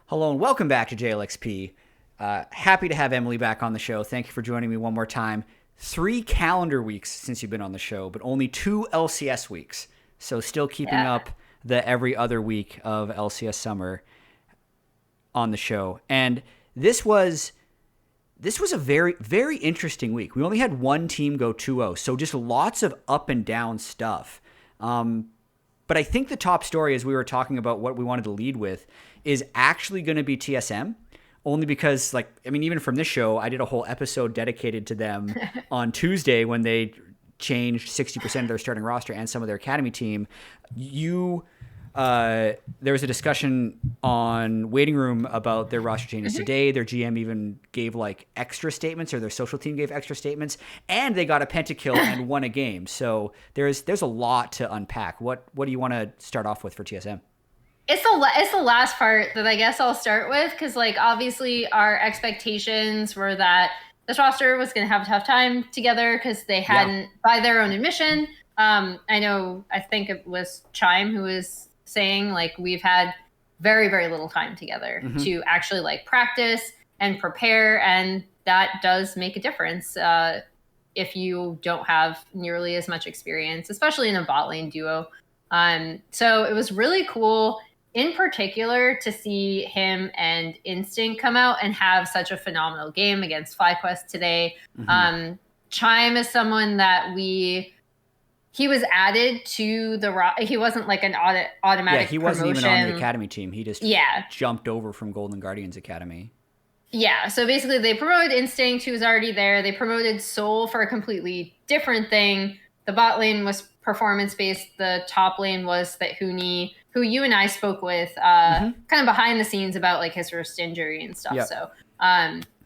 Hello and welcome back to JLXP. Happy to have Emily back on the show. Thank you for joining me one more time. 3 calendar weeks since you've been on the show, but only 2 LCS weeks. So still keeping up the every other week of LCS summer on the show. And this was a very, very interesting week. We only had one team go 2-0, so just lots of up and down stuff. But I think the top story, as we were talking about what we wanted to lead with, is actually going to be TSM. Only because, even from this show, I did a whole episode dedicated to them on Tuesday when they changed 60% of their starting roster and some of their academy team. There was a discussion on Waiting Room about their roster changes today. Their GM even gave extra statements, or their social team gave extra statements, and they got a pentakill and won a game. So there's a lot to unpack. What do you want to start off with for TSM? It's the last part that I guess I'll start with, because obviously our expectations were that this roster was going to have a tough time together because they hadn't, by their own admission. I think it was Chime who was saying we've had very, very little time together to actually practice and prepare, and that does make a difference if you don't have nearly as much experience, especially in a bot lane duo. So it was really cool, in particular, to see him and Instinct come out and have such a phenomenal game against FlyQuest today. Chime is someone that he was added to the he wasn't an automatic he wasn't promotion. Even on the academy team. He just jumped over from Golden Guardians Academy. Yeah, so basically they promoted Instinct, who was already there. They promoted Soul for a completely different thing. The bot lane was performance-based. The top lane was that Huni, who you and I spoke with kind of behind the scenes about his wrist injury and stuff. So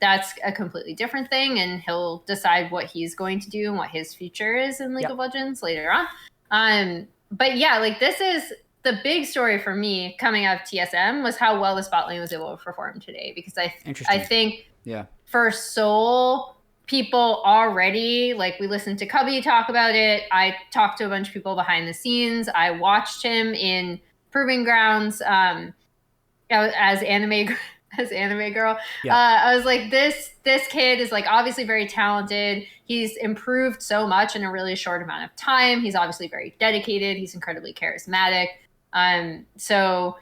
that's a completely different thing, and he'll decide what he's going to do and what his future is in League of Legends later on. But yeah, this is the big story for me coming out of TSM, was how well this bot lane was able to perform today, because I think for Soul, people already, we listened to Cubby talk about it. I talked to a bunch of people behind the scenes. I watched him in Proving Grounds as anime girl. I was like, this kid is obviously very talented. He's improved so much in a really short amount of time. He's obviously very dedicated. He's incredibly charismatic. So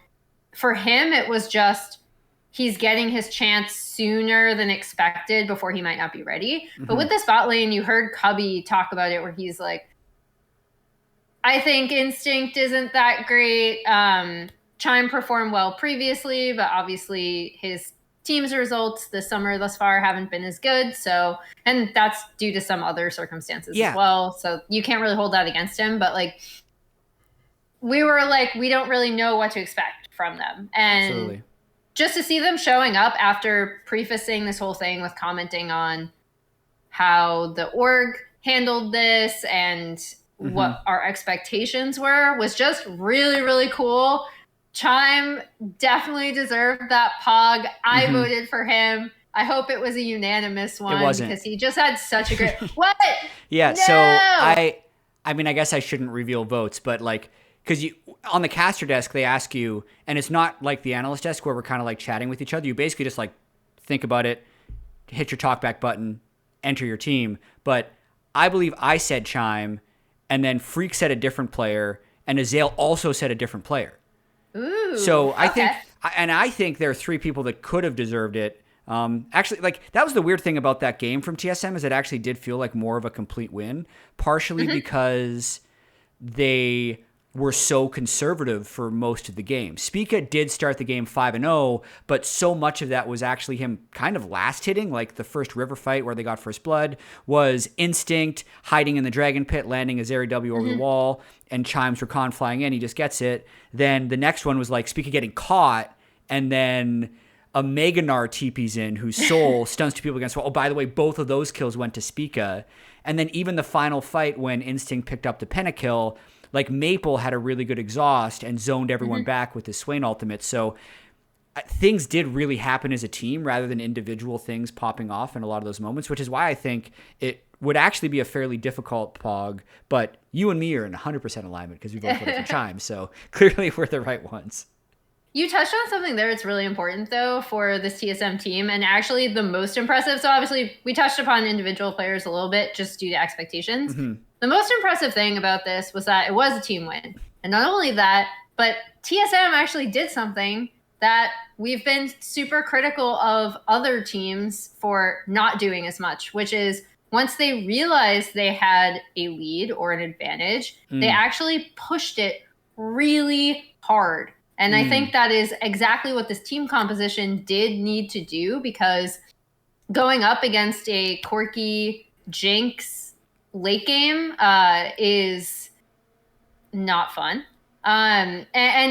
for him, it was just, he's getting his chance sooner than expected before he might not be ready. But with this bot lane, you heard Cubby talk about it, where he's like, I think Instinct isn't that great. Chime performed well previously, but obviously his team's results this summer thus far haven't been as good. So, and that's due to some other circumstances as well. So you can't really hold that against him. But we were we don't really know what to expect from them. And just to see them showing up after prefacing this whole thing with commenting on how the org handled this and what our expectations were, was just really, really cool. Chime definitely deserved that pog. I voted for him. I hope it was a unanimous one. It wasn't, because he just had such a great what? Yeah, no! So I guess I shouldn't reveal votes, but because you on the caster desk, they ask you, and it's not like the analyst desk where we're kind of chatting with each other. You basically just think about it, hit your talkback button, enter your team. But I believe I said Chime, and then Freak said a different player, and Azale also said a different player. Ooh. So I think there are 3 people that could have deserved it. Actually, that was the weird thing about that game from TSM, is it actually did feel like more of a complete win, partially because they were so conservative for most of the game. Spica did start the game 5-0, but so much of that was actually him kind of last hitting. The first river fight where they got first blood was Instinct hiding in the dragon pit, landing a Zeri W over the wall, and Chime's Rakan flying in. He just gets it. Then the next one was Spica getting caught, and then a Meganar TP's in, whose soul stuns 2 people against wall. Oh, by the way, both of those kills went to Spica. And then even the final fight when Instinct picked up the pentakill, Maple had a really good exhaust and zoned everyone back with his Swain ultimate. So things did really happen as a team rather than individual things popping off in a lot of those moments, which is why I think it would actually be a fairly difficult pog. But you and me are in 100% alignment because we both voted for Chime. So clearly we're the right ones. You touched on something there that's really important, though, for this TSM team, and actually the most impressive. So, obviously, we touched upon individual players a little bit just due to expectations. Mm-hmm. The most impressive thing about this was that it was a team win. And not only that, but TSM actually did something that we've been super critical of other teams for not doing as much, which is once they realized they had a lead or an advantage, they actually pushed it really hard. And I think that is exactly what this team composition did need to do, because going up against a quirky Jinx late game is not fun. And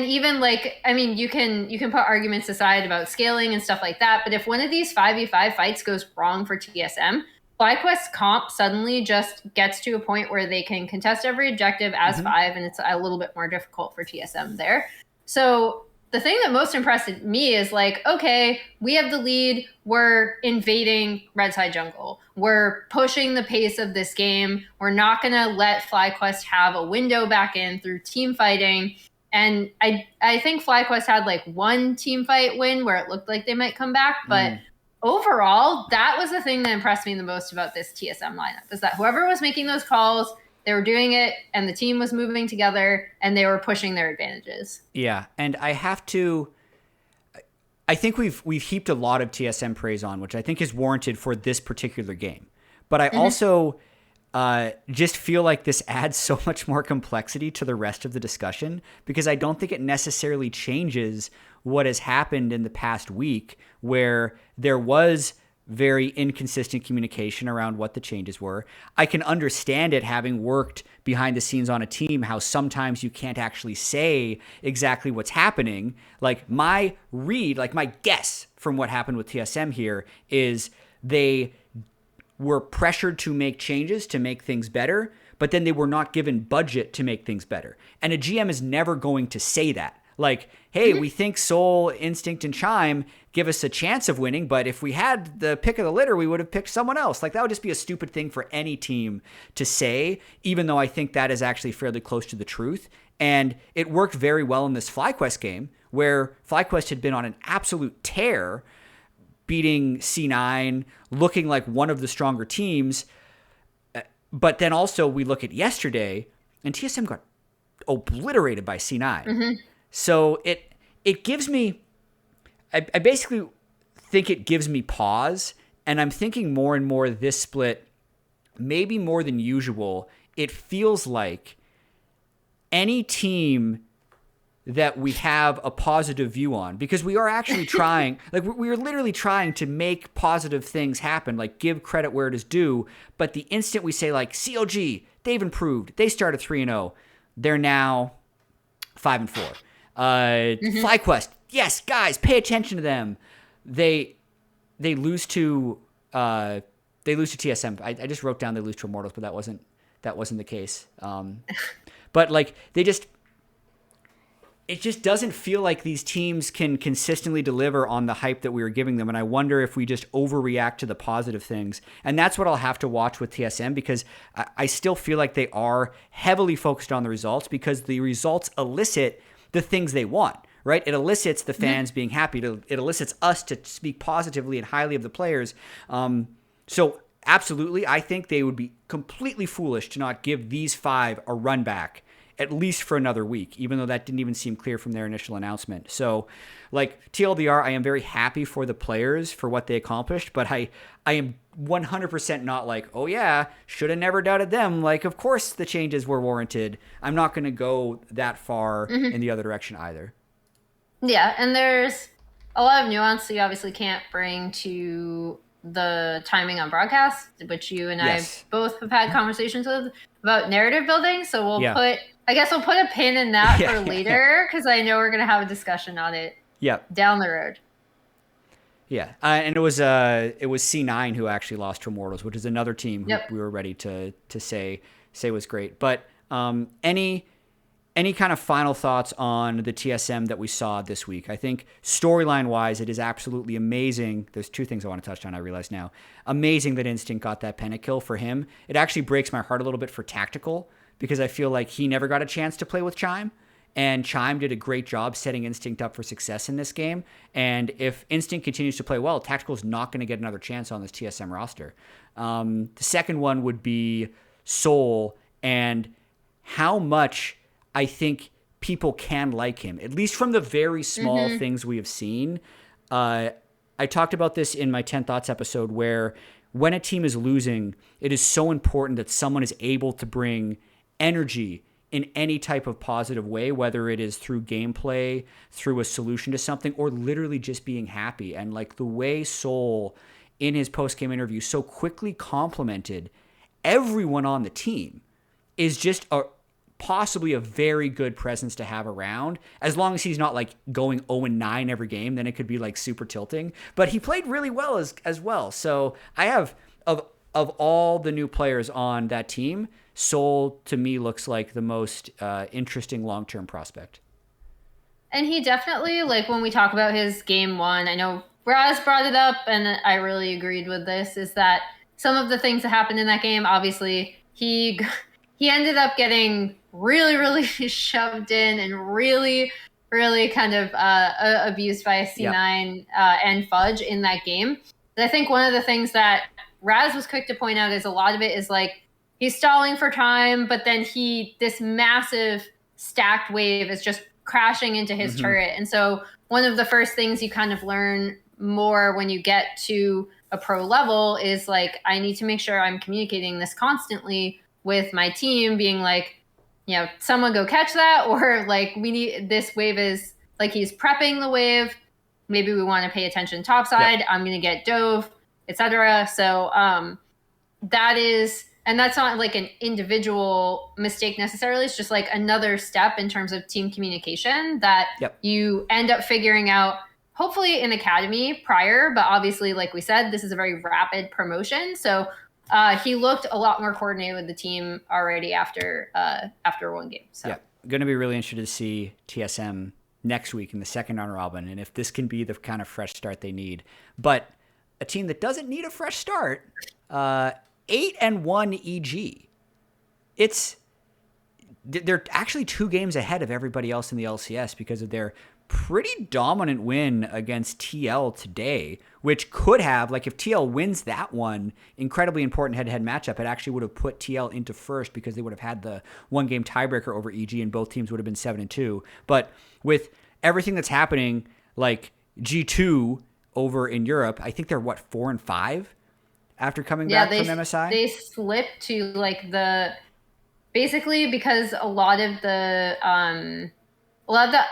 even like, I mean, you can put arguments aside about scaling and stuff like that, but if one of these 5v5 fights goes wrong for TSM, FlyQuest comp suddenly just gets to a point where they can contest every objective as 5, and it's a little bit more difficult for TSM there. So the thing that most impressed me is like, okay, we have the lead. We're invading Red Side Jungle. We're pushing the pace of this game. We're not going to let FlyQuest have a window back in through team fighting. And I think FlyQuest had like one team fight win where it looked like they might come back. But overall, that was the thing that impressed me the most about this TSM lineup, is that whoever was making those calls, they were doing it, and the team was moving together, and they were pushing their advantages. Yeah, and I think we've heaped a lot of TSM praise on, which I think is warranted for this particular game. But I also just feel like this adds so much more complexity to the rest of the discussion, because I don't think it necessarily changes what has happened in the past week, where there was very inconsistent communication around what the changes were. I can understand it, having worked behind the scenes on a team, how sometimes you can't actually say exactly what's happening. Like my read, like my guess from what happened with TSM here is they were pressured to make changes to make things better, but then they were not given budget to make things better. And a GM is never going to say that. Like, hey, we think Soul, Instinct, and Chime give us a chance of winning, but if we had the pick of the litter, we would have picked someone else. Like, that would just be a stupid thing for any team to say, even though I think that is actually fairly close to the truth. And it worked very well in this FlyQuest game, where FlyQuest had been on an absolute tear, beating C9, looking like one of the stronger teams. But then also we look at yesterday, and TSM got obliterated by C9. So it gives me, I basically think it gives me pause, and I'm thinking more and more this split, maybe more than usual, it feels like any team that we have a positive view on, because we are actually trying, like we are literally trying to make positive things happen, like give credit where it is due. But the instant we say like CLG, they've improved, they started 3-0, they're now 5-4. FlyQuest, yes, guys, pay attention to them. They lose to TSM. I just wrote down they lose to Immortals, but that wasn't the case. But like it just doesn't feel like these teams can consistently deliver on the hype that we were giving them. And I wonder if we just overreact to the positive things. And that's what I'll have to watch with TSM, because I still feel like they are heavily focused on the results, because the results elicit the things they want, right? It elicits the fans being happy. It elicits us to speak positively and highly of the players. So absolutely, I think they would be completely foolish to not give these 5 a run back, at least for another week, even though that didn't even seem clear from their initial announcement. So, like, TLDR, I am very happy for the players for what they accomplished, but I am 100% not like, oh yeah, should have never doubted them. Like, of course the changes were warranted. I'm not going to go that far in the other direction either. Yeah, and there's a lot of nuance you obviously can't bring to the timing on broadcast, which you and I both have had conversations with about narrative building. So we'll put a pin in that for later, because I know we're going to have a discussion on it down the road. Yeah, and it was C9 who actually lost to Immortals, which is another team who we were ready to say was great. But any kind of final thoughts on the TSM that we saw this week? I think storyline-wise, it is absolutely amazing. There's 2 things I want to touch on, I realize now. Amazing that Instinct got that pennant kill for him. It actually breaks my heart a little bit for Tactical, because I feel like he never got a chance to play with Chime. And Chime did a great job setting Instinct up for success in this game. And if Instinct continues to play well, Tactical is not going to get another chance on this TSM roster. The second one would be Soul, and how much I think people can like him, at least from the very small things we have seen. I talked about this in my 10 Thoughts episode, where when a team is losing, it is so important that someone is able to bring energy in any type of positive way, whether it is through gameplay, through a solution to something, or literally just being happy. And like the way Soul in his post-game interview so quickly complimented everyone on the team is just possibly a very good presence to have around, as long as he's not like going 0-9 every game. Then it could be like super tilting, but he played really well as well. So I have, of all the new players on that team, Soul to me looks like the most interesting long-term prospect. And he definitely, like when we talk about his game one, I know Raz brought it up and I really agreed with this, is that some of the things that happened in that game, obviously he ended up getting really, really shoved in and really, really kind of abused by C9 and Fudge in that game. And I think one of the things that Raz was quick to point out is a lot of it is like, he's stalling for time, but then this massive stacked wave is just crashing into his turret. And so one of the first things you kind of learn more when you get to a pro level is like, I need to make sure I'm communicating this constantly with my team, being like, someone go catch that, or like, we need, this wave is like, he's prepping the wave. Maybe we want to pay attention topside. I'm going to get dove, etc. So that is, and that's not like an individual mistake necessarily. It's just like another step in terms of team communication that you end up figuring out, hopefully in academy prior, but obviously, like we said, this is a very rapid promotion. So he looked a lot more coordinated with the team already after one game. So going to be really interested to see TSM next week in the second round robin, and if this can be the kind of fresh start they need. But a team that doesn't need a fresh start, 8-1 EG. They're actually 2 games ahead of everybody else in the LCS because of their pretty dominant win against TL today, which could have, like if TL wins that one, incredibly important head-to-head matchup, it actually would have put TL into first because they would have had the 1-game tiebreaker over EG and both teams would have been 7-2. But with everything that's happening, like G2 over in Europe, I think they're 4-5? After coming back from MSI? They slipped to like basically because a lot of the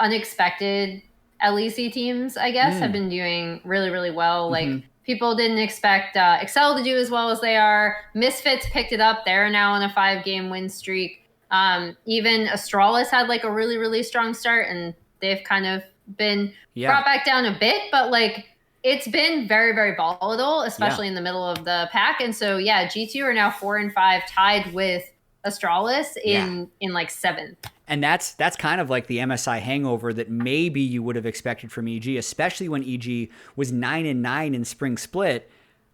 unexpected LEC teams, I guess, have been doing really, really well. Like people didn't expect Excel to do as well as they are. Misfits picked it up. They're now on a 5-game win streak. Even Astralis had like a really, really strong start, and they've kind of been brought back down a bit, but like, it's been very, very volatile, especially in the middle of the pack. And so, G2 are now 4-5, tied with Astralis in like 7th. And that's kind of like the MSI hangover that maybe you would have expected from EG, especially when EG was 9-9 in spring split.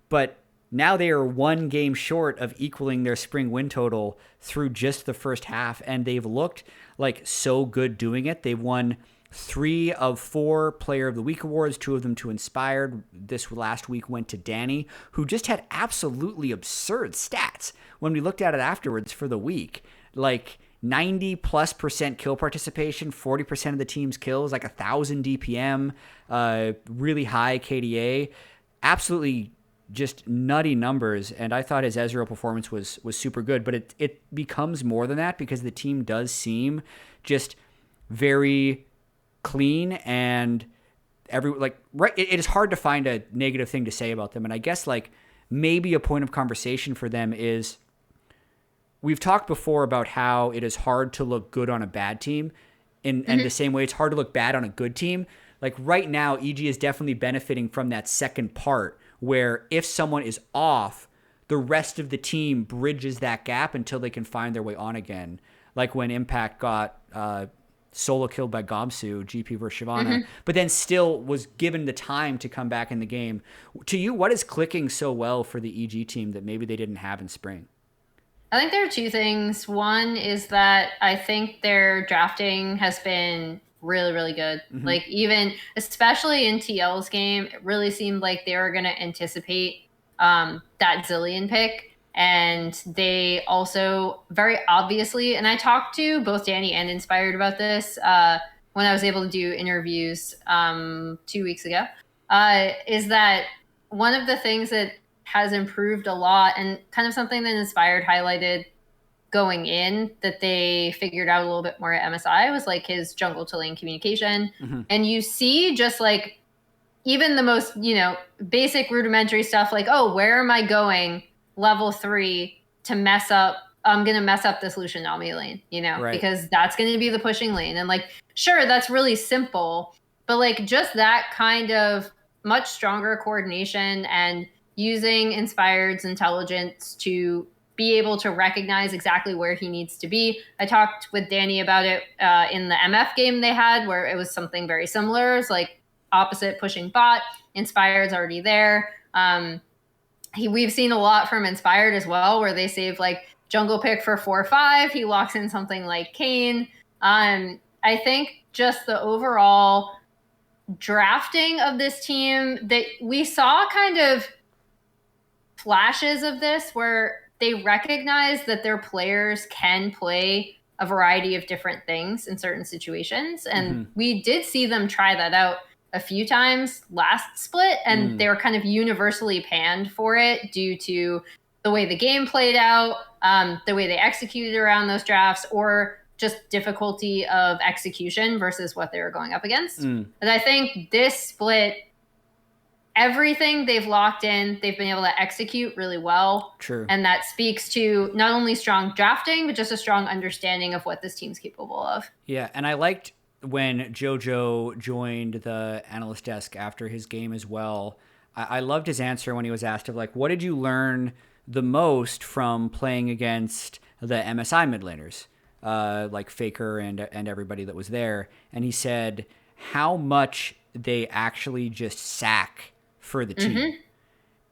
But now they are 1 game short of equaling their spring win total through just the first half. And they've looked like so good doing it. They've won 3 of 4 Player of the Week awards, 2 of them to Inspired. This last week went to Danny, who just had absolutely absurd stats when we looked at it afterwards for the week. Like 90+% kill participation, 40% of the team's kills, like 1,000 DPM, really high KDA. Absolutely just nutty numbers. And I thought his Ezreal performance was super good, but it becomes more than that because the team does seem just very clean, and it is hard to find a negative thing to say about them. And I guess like maybe a point of conversation for them is, we've talked before about how it is hard to look good on a bad team, and the same way it's hard to look bad on a good team. Like right now, EG is definitely benefiting from that second part where if someone is off, the rest of the team bridges that gap until they can find their way on again. Like when Impact got solo killed by Gomsu, GP versus Shyvana, but then still was given the time to come back in the game. To you, what is clicking so well for the EG team that maybe they didn't have in spring? I think there are two things. One is that I think their drafting has been really, really good. Mm-hmm. Like, even, especially in TL's game, it really seemed like they were going to anticipate that Zillion pick. And they also very obviously, and I talked to both Danny and Inspired about this when I was able to do interviews 2 weeks ago, is that one of the things that has improved a lot and kind of something that Inspired highlighted going in that they figured out a little bit more at MSI was like his jungle to lane communication. Mm-hmm. And you see just like even the most, basic rudimentary stuff like, oh, where am I going level 3 to mess up? I'm going to mess up this Lucian Nami lane, Right. because that's going to be the pushing lane. And like, sure, that's really simple, but like just that kind of much stronger coordination and using Inspired's intelligence to be able to recognize exactly where he needs to be. I talked with Danny about it in the MF game they had where it was something very similar. It's like opposite pushing bot. Inspired's already there. We've seen a lot from Inspired as well, where they save like jungle pick for 4-5. He locks in something like Kane. I think just the overall drafting of this team that we saw kind of flashes of this where they recognize that their players can play a variety of different things in certain situations. And we did see them try that out a few times last split, and they were kind of universally panned for it due to the way the game played out, the way they executed around those drafts, or just difficulty of execution versus what they were going up against. And I think this split, everything they've locked in, they've been able to execute really well. True. And that speaks to not only strong drafting, but just a strong understanding of what this team's capable of. Yeah, and I liked when JoJo joined the analyst desk after his game as well. I loved his answer when he was asked of like, what did you learn the most from playing against the MSI mid laners, like Faker and everybody that was there? And he said how much they actually just sack for the team.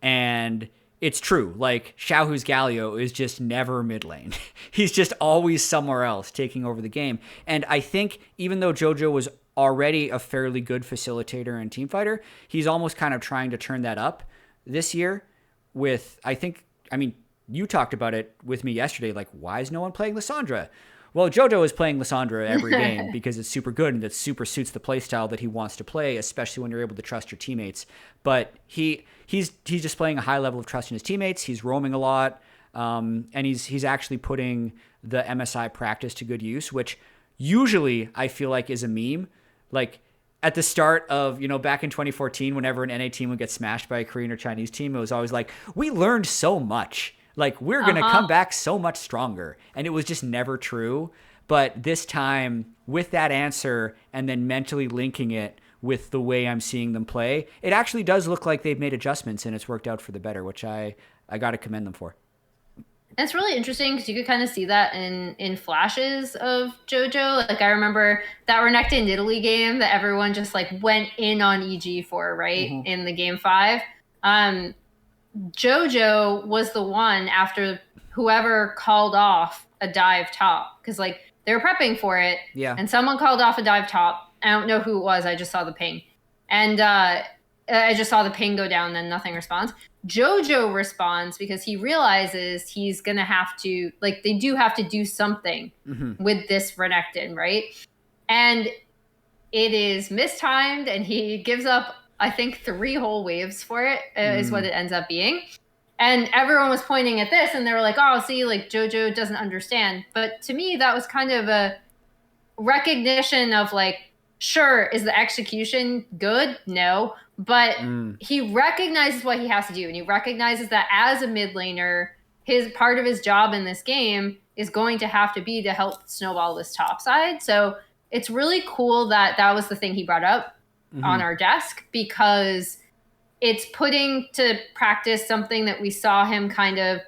And it's true. Like, Xiaohu's Galio is just never mid lane. He's just always somewhere else taking over the game. And I think even though JoJo was already a fairly good facilitator and team fighter, he's almost kind of trying to turn that up this year with, you talked about it with me yesterday. Like, why is no one playing Lissandra? Well, JoJo is playing Lissandra every game because it's super good and it super suits the playstyle that he wants to play, especially when you're able to trust your teammates. But he's displaying a high level of trust in his teammates. He's roaming a lot, and he's actually putting the MSI practice to good use, which usually I feel like is a meme. Like at the start of, back in 2014, whenever an NA team would get smashed by a Korean or Chinese team, it was always like, we learned so much. Like, we're going to come back so much stronger. And it was just never true. But this time, with that answer and then mentally linking it with the way I'm seeing them play, it actually does look like they've made adjustments and it's worked out for the better, which I got to commend them for. And it's really interesting because you could kind of see that in flashes of JoJo. Like, I remember that Renekton in Italy game that everyone just like went in on EG for, right? In the game 5. JoJo was the one after whoever called off a dive top because like they were prepping for it. Yeah. And someone called off a dive top. I don't know who it was. I just saw the ping. And I just saw the ping go down and nothing responds. JoJo responds because he realizes he's going to have to, like, they do have to do something with this Renekton, right? And it is mistimed and he gives up, I think, 3 whole waves for it is what it ends up being. And everyone was pointing at this and they were like, oh, see, like JoJo doesn't understand. But to me, that was kind of a recognition of like, sure, is the execution good? No. But he recognizes what he has to do. And he recognizes that as a mid laner, his part of his job in this game is going to have to be to help snowball this top side. So it's really cool that that was the thing he brought up on our desk because it's putting to practice something that we saw him kind of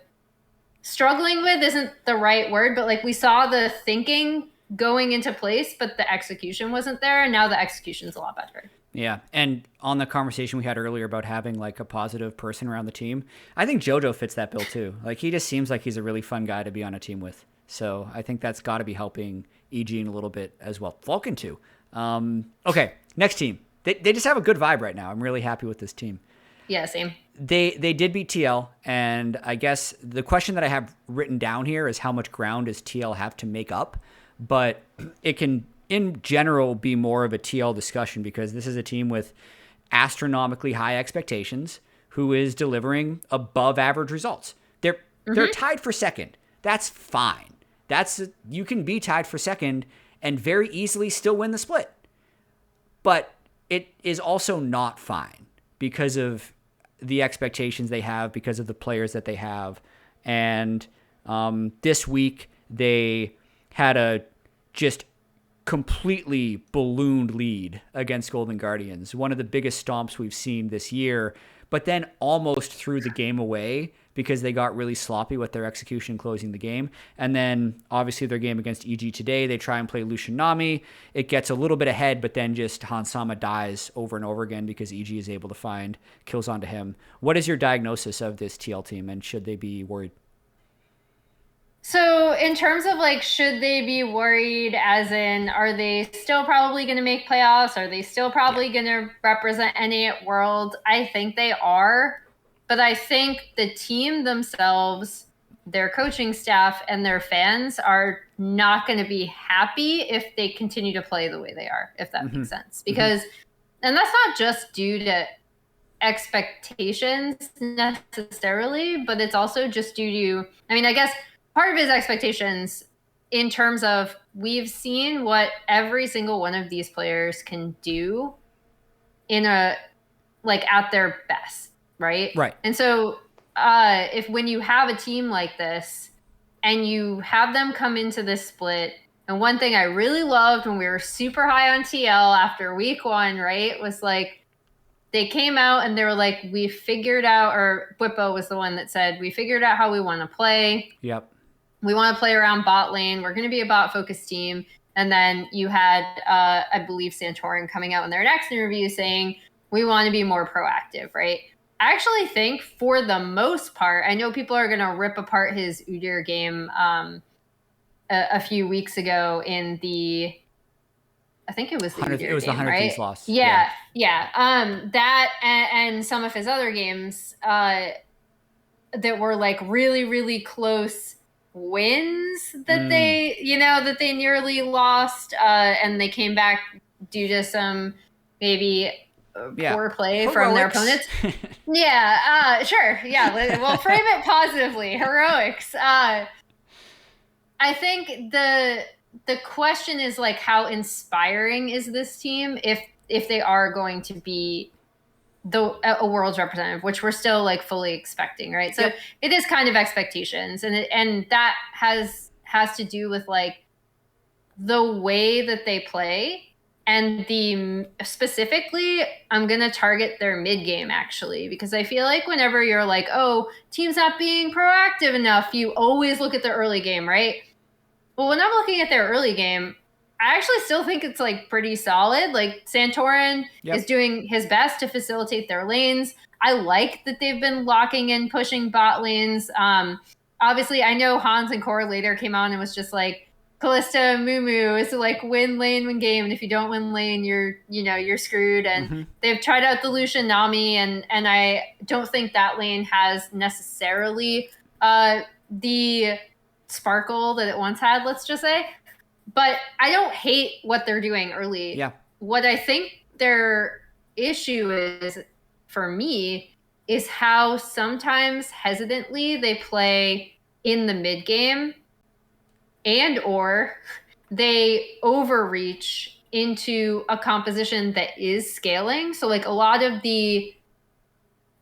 struggling with isn't the right word, but like we saw the thinking going into place, but the execution wasn't there. And now the execution's a lot better. Yeah. And on the conversation we had earlier about having like a positive person around the team, I think JoJo fits that bill too. Like he just seems like he's a really fun guy to be on a team with. So I think that's got to be helping EG a little bit as well. Vulcan too. Okay. Next team. They just have a good vibe right now. I'm really happy with this team. Yeah, same. They did beat TL, and I guess the question that I have written down here is how much ground does TL have to make up? But it can, in general, be more of a TL discussion because this is a team with astronomically high expectations who is delivering above average results. They're tied for second. That's fine. You can be tied for second and very easily still win the split. But it is also not fine because of the expectations they have, because of the players that they have. And this week, they had a just completely ballooned lead against Golden Guardians, one of the biggest stomps we've seen this year, but then almost threw the game away because they got really sloppy with their execution closing the game. And then obviously their game against EG today, they try and play Lucian Nami. It gets a little bit ahead, but then just Hansama dies over and over again because EG is able to find kills onto him. What is your diagnosis of this TL team, and should they be worried? So in terms of like, should they be worried as in, are they still probably going to make playoffs? Are they still probably going to represent NA at World? I think they are, but I think the team themselves, their coaching staff and their fans are not going to be happy if they continue to play the way they are, if that makes sense. Because, and that's not just due to expectations necessarily, but it's also just due to, I mean, I guess part of his expectations in terms of we've seen what every single one of these players can do in a, like at their best, right? Right. And so if when you have a team like this and you have them come into this split, and one thing I really loved when we were super high on TL after week 1, right, was like, they came out and they were like, we figured out, or Whippo was the one that said, we figured out how we want to play. Yep. We want to play around bot lane. We're going to be a bot focused team. And then you had, I believe, Santorin coming out in their next interview saying, we want to be more proactive, right? I actually think for the most part, I know people are going to rip apart his Udyr game a few weeks ago in the, I think it was the Udyr It was game, the 100 right? Thieves loss. Yeah. That and some of his other games that were like really, really close wins that they, that they nearly lost, and they came back due to some maybe poor play from their opponents. Sure. Yeah. We'll frame it positively. Heroics. I think the question is like, how inspiring is this team if they are going to be a world's representative, which we're still like fully expecting, right? So It is kind of expectations, and that has to do with like the way that they play, and specifically I'm gonna target their mid game actually, because I feel like whenever you're like, oh, team's not being proactive enough, you always look at the early game, right? Well, when I'm looking at their early game, I actually still think it's like pretty solid. Like Santorin is doing his best to facilitate their lanes. I like that they've been locking in, pushing bot lanes. Obviously, I know Hans and Core later came on and was just like, Callista Mumu is to like win lane, win game, and if you don't win lane, you're screwed. And they've tried out the Lucian Nami, and I don't think that lane has necessarily the sparkle that it once had, let's just say. But I don't hate what they're doing early. Yeah. What I think their issue is, for me, is how sometimes hesitantly they play in the mid game, and or they overreach into a composition that is scaling. So like a lot of the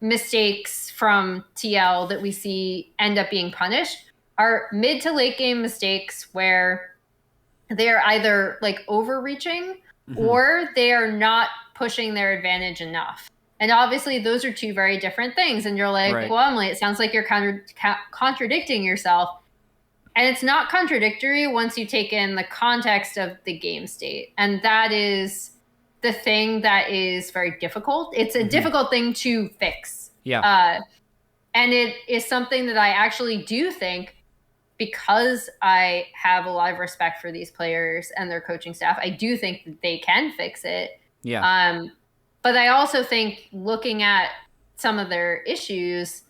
mistakes from TL that we see end up being punished are mid to late game mistakes where they're either like overreaching or they are not pushing their advantage enough. And obviously those are two very different things. And you're like, well, Emily, it sounds like you're contradicting yourself. And it's not contradictory once you take in the context of the game state. And that is the thing that is very difficult. It's a difficult thing to fix. Yeah. And it is something that I actually do think, because I have a lot of respect for these players and their coaching staff, I do think that they can fix it. Yeah. But I also think, looking at some of their issues,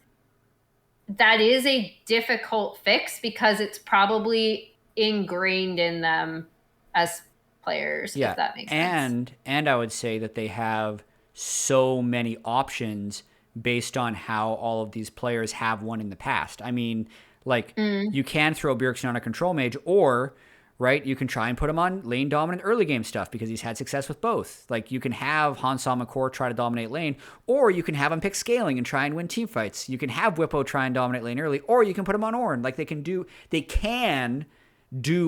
that is a difficult fix because it's probably ingrained in them as players, Yeah. if that makes sense. And I would say that they have so many options based on how all of these players have won in the past. I mean, like, you can throw Bjergsen on a control mage, or right, you can try and put him on lane dominant early game stuff because he's had success with both. Like, you can have Hansama Core try to dominate lane, or you can have him pick scaling and try and win team fights. You can have Whippo try and dominate lane early, or you can put him on Ornn. Like, they can do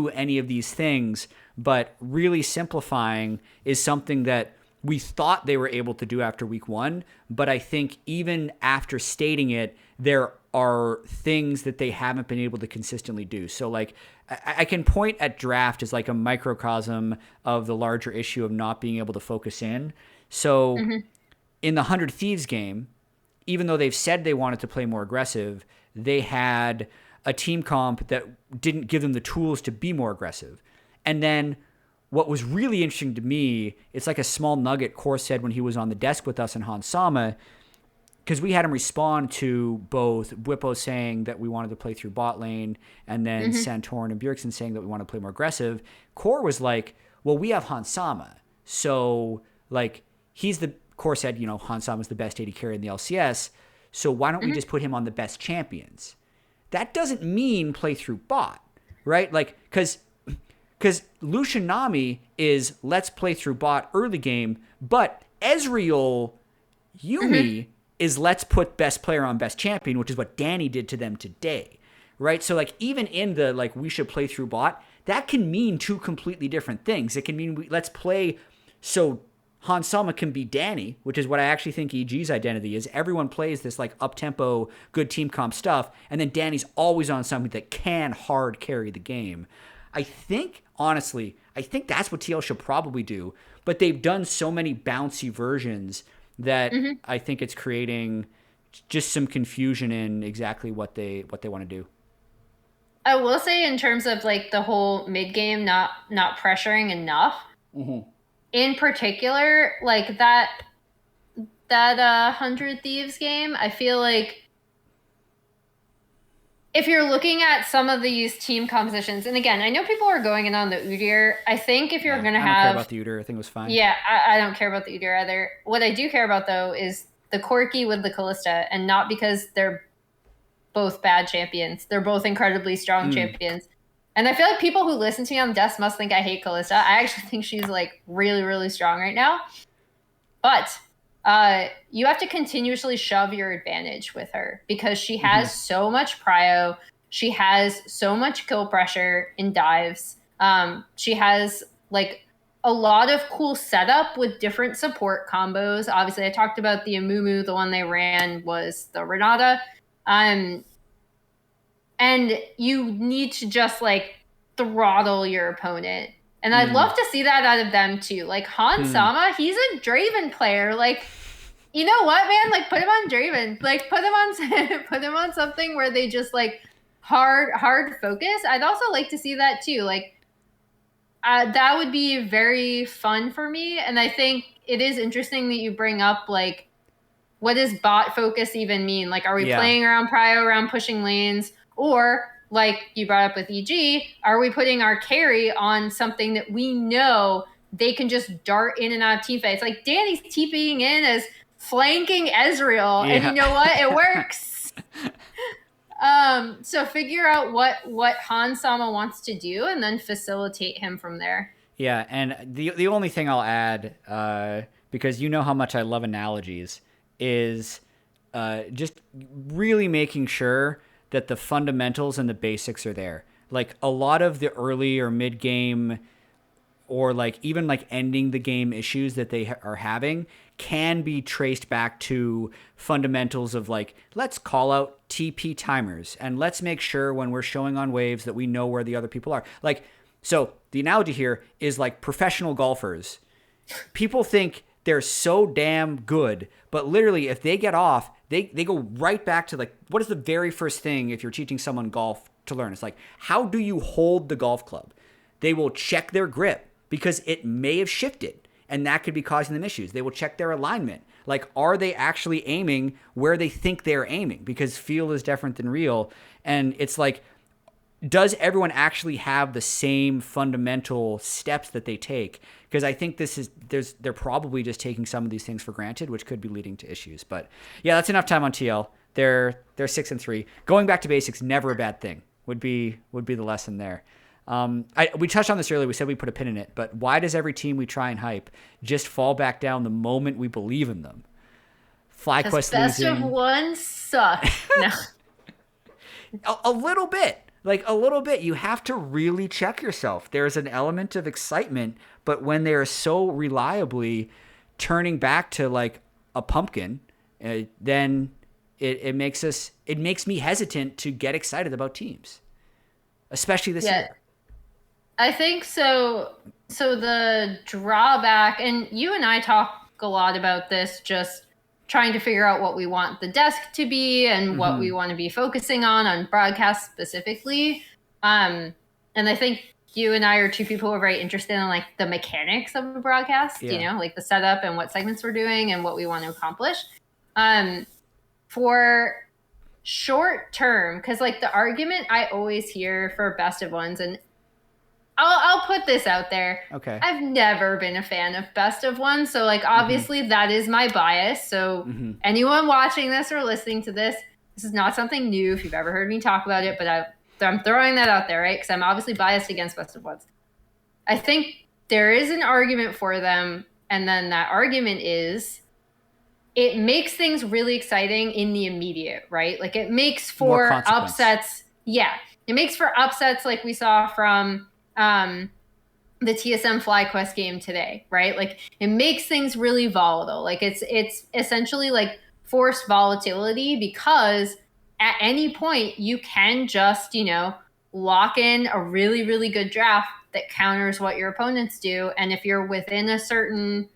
any of these things, but really simplifying is something that we thought they were able to do after week 1. But I think even after stating it, there are things that they haven't been able to consistently do. So, like, I can point at draft as like a microcosm of the larger issue of not being able to focus in. So in the 100 Thieves game, even though they've said they wanted to play more aggressive, they had a team comp that didn't give them the tools to be more aggressive. And then what was really interesting to me, it's like a small nugget Core said when he was on the desk with us in Hansama, because we had him respond to both Whippo saying that we wanted to play through bot lane, and then Santorin and Bjergsen saying that we want to play more aggressive. Core was like, well, we have Hansama. So, like, Core said, you know, Hansama's the best AD carry in the LCS, so why don't we just put him on the best champions? That doesn't mean play through bot, right? Like, because Lucian Nami is let's play through bot early game, but Ezreal Yuumi is let's put best player on best champion, which is what Danny did to them today, right? So, like, even in the, like, we should play through bot, that can mean two completely different things. It can mean let's play so Hansama can be Danny, which is what I actually think EG's identity is. Everyone plays this, like, up-tempo, good team comp stuff, and then Danny's always on something that can hard carry the game. I think, honestly, that's what TL should probably do, but they've done so many bouncy versions that I think it's creating just some confusion in exactly what they want to do. I will say, in terms of, like, the whole mid game not pressuring enough, in particular, like that 100 Thieves game, I feel like if you're looking at some of these team compositions, and again, I know people are going in on the Udyr. I think if you're going to have... I don't care about the Udyr. I think it was fine. Yeah, I don't care about the Udyr either. What I do care about, though, is the Corki with the Kalista, and not because they're both bad champions. They're both incredibly strong champions. And I feel like people who listen to me on Death must think I hate Kalista. I actually think she's, like, really, really strong right now. But you have to continuously shove your advantage with her because she has so much prio. She has so much kill pressure in dives. She has, like, a lot of cool setup with different support combos. Obviously, I talked about the Amumu. The one they ran was the Renata. And you need to just, like, throttle your opponent. And I'd love to see that out of them, too. Like, Hansama, he's a Draven player. Like, you know what, man? Like, put him on Draven. Like, put him on something where they just, like, hard focus. I'd also like to see that, too. Like, that would be very fun for me. And I think it is interesting that you bring up, like, what does bot focus even mean? Like, are we playing around prio, around pushing lanes? Or, like you brought up with EG, are we putting our carry on something that we know they can just dart in and out of team fights? Like, Danny's TPing in as flanking Ezreal, and you know what? It works. So figure out what Hansama wants to do and then facilitate him from there. Yeah, and the only thing I'll add, because you know how much I love analogies, is just really making sure that the fundamentals and the basics are there. Like, a lot of the early or mid game, or like even like ending the game issues that they are having can be traced back to fundamentals of, like, let's call out TP timers and let's make sure when we're showing on waves that we know where the other people are. Like, so the analogy here is like professional golfers. people think they're so damn good, but literally if they get off, they go right back to like, what is the very first thing if you're teaching someone golf to learn? It's like, how do you hold the golf club? They will check their grip because it may have shifted and that could be causing them issues. They will check their alignment. Like, are they actually aiming where they think they're aiming? Because feel is different than real. And it's like, does everyone actually have the same fundamental steps that they take? Because I think they're probably just taking some of these things for granted, which could be leading to issues. But yeah, that's enough time on TL. They're 6-3. Going back to basics, never a bad thing. Would be the lesson there. We touched on this earlier. We said we put a pin in it, but why does every team we try and hype just fall back down the moment we believe in them? FlyQuest best losing. of one suck. No. A little bit. Like a little bit. You have to really check yourself. There's an element of excitement, but when they're so reliably turning back to like a pumpkin, then it makes me hesitant to get excited about teams, especially this year. I think so. So the drawback, and you and I talk a lot about this, just trying to figure out what we want the desk to be and what we want to be focusing on broadcast specifically. And I think you and I are two people who are very interested in like the mechanics of a broadcast, you know, like the setup and what segments we're doing and what we want to accomplish. For short term, because like the argument I always hear for best of ones, and I'll put this out there. Okay. I've never been a fan of best of one. So like obviously that is my bias. So anyone watching this or listening to this is not something new if you've ever heard me talk about it, but I'm throwing that out there, right? Because I'm obviously biased against best of ones. I think there is an argument for them. And then that argument is it makes things really exciting in the immediate, right? Like it makes for upsets. Yeah. It makes for upsets like we saw from the TSM FlyQuest game today, right? Like it makes things really volatile. Like it's essentially like forced volatility because at any point you can just, you know, lock in a really, really good draft that counters what your opponents do. And if you're within a certain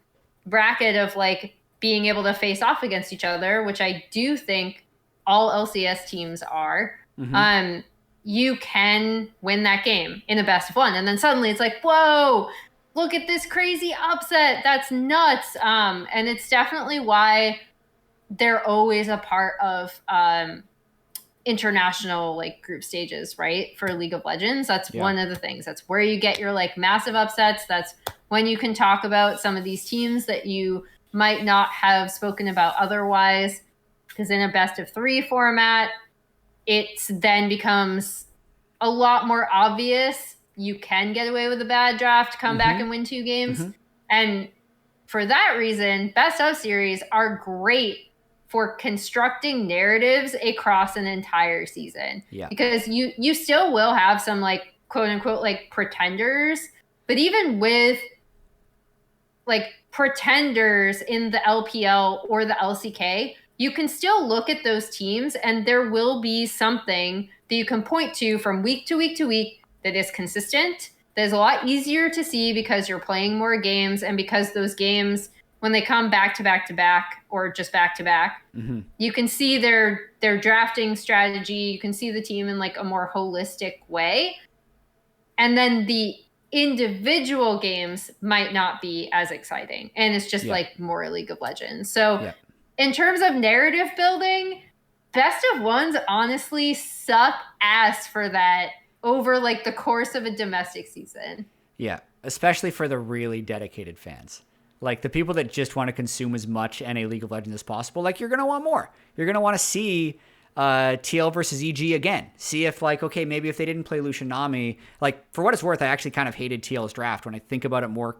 bracket of like being able to face off against each other, which I do think all LCS teams are, you can win that game in a best of one. And then suddenly it's like, whoa, look at this crazy upset. That's nuts. And it's definitely why they're always a part of international like group stages, right? For League of Legends. That's one of the things. That's where you get your like massive upsets. That's when you can talk about some of these teams that you might not have spoken about otherwise. Because in a best of three format, it then becomes a lot more obvious you can get away with a bad draft, come back and win 2 games. And for that reason, best of series are great for constructing narratives across an entire season. Because you still will have some like quote unquote like pretenders, but even with like pretenders in the LPL or the LCK, you can still look at those teams and there will be something that you can point to from week to week to week that is consistent, that is a lot easier to see because you're playing more games and because those games, when they come back to back to back or just back to back, you can see their drafting strategy. You can see the team in like a more holistic way. And then the individual games might not be as exciting. And it's just like more League of Legends. So in terms of narrative building, best of ones honestly suck ass for that over like the course of a domestic season. Yeah, especially for the really dedicated fans. Like the people that just want to consume as much NA League of Legends as possible. Like you're going to want more. You're going to want to see TL versus EG again. See if like, okay, maybe if they didn't play Lucian Nami, like for what it's worth, I actually kind of hated TL's draft when I think about it more.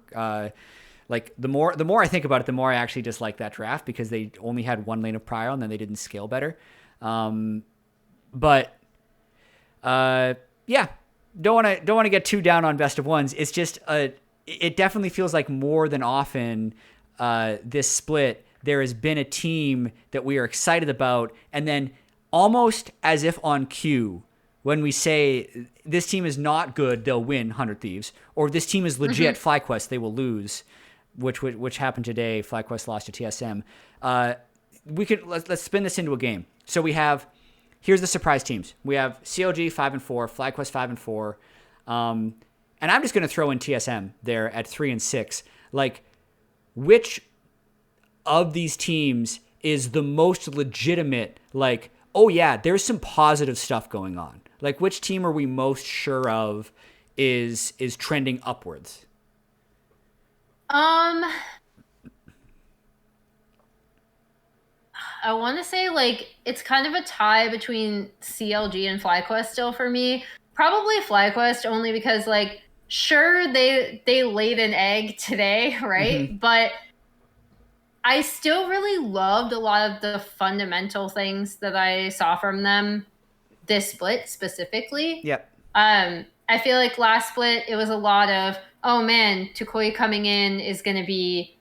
Like the more I think about it, the more I actually dislike that draft because they only had one lane of prio and then they didn't scale better. But yeah, don't want to get too down on best of ones. It's just it definitely feels like more than often this split there has been a team that we are excited about, and then almost as if on cue, when we say this team is not good, they'll win 100 Thieves, or this team is legit FlyQuest, they will lose. which happened today. FlyQuest lost to TSM. Let's spin this into a game. So here's the surprise teams. We have CLG 5-4, FlyQuest 5-4, and I'm just going to throw in TSM there at 3-6. Like, which of these teams is the most legitimate? Like, oh yeah, there's some positive stuff going on. Like, which team are we most sure of is trending upwards? I want to say like it's kind of a tie between CLG and FlyQuest still for me. Probably FlyQuest only because like sure they laid an egg today, right? Mm-hmm. But I still really loved a lot of the fundamental things that I saw from them this split specifically. Yep. I feel like last split it was a lot of oh man, Tukoi coming in is going to be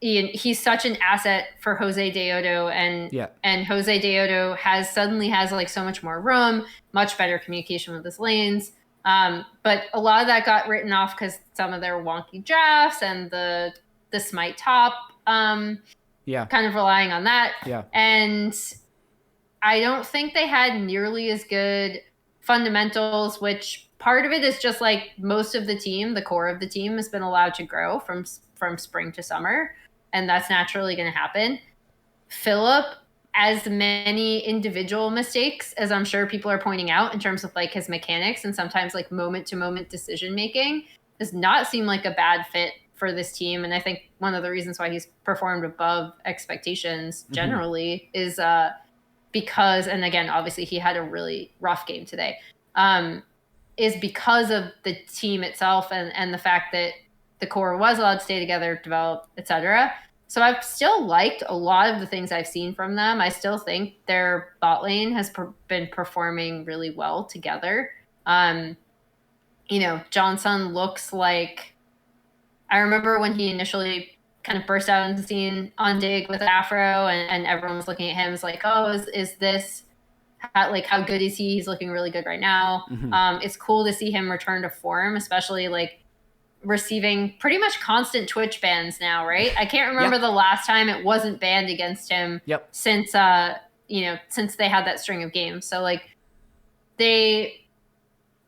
he's such an asset for Jose Deodo Yeah. and Jose Deodo suddenly has like so much more room, much better communication with his lanes. But a lot of that got written off because some of their wonky drafts and the smite top Yeah. kind of relying on that. Yeah. And I don't think they had nearly as good fundamentals, which part of it is just like most of the team, the core of the team has been allowed to grow from spring to summer, and that's naturally going to happen. Philip, as many individual mistakes as I'm sure people are pointing out in terms of like his mechanics and sometimes like moment to moment decision making, does not seem like a bad fit for this team. And I think one of the reasons why he's performed above expectations generally is because, and again, obviously he had a really rough game today, is because of the team itself and the fact that the core was allowed to stay together, develop, etc. So I've still liked a lot of the things I've seen from them. I still think their bot lane has been performing really well together. Johnson looks like, I remember when he initially kind of burst out into the scene on Dig with Afro, and everyone was looking at him as like, oh, is this how good is he? He's looking really good right now. It's cool to see him return to form, especially like receiving pretty much constant Twitch bans now, right? I can't remember the last time it wasn't banned against him since since they had that string of games. So like the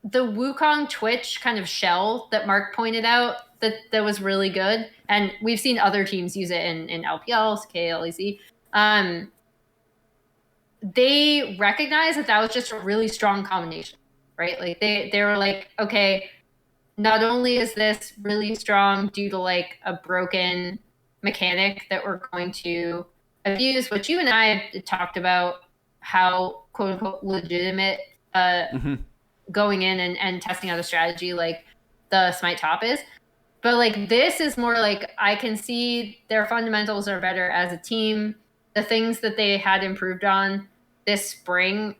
Wukong Twitch kind of shell that Mark pointed out that was really good. And we've seen other teams use it in LPL, KLEC. They recognize that was just a really strong combination, right? Like they were like, okay, not only is this really strong due to like a broken mechanic that we're going to abuse, which you and I had talked about how quote unquote legitimate going in and testing out a strategy like the Smite top is. But like this is more like I can see their fundamentals are better as a team. The things that they had improved on this spring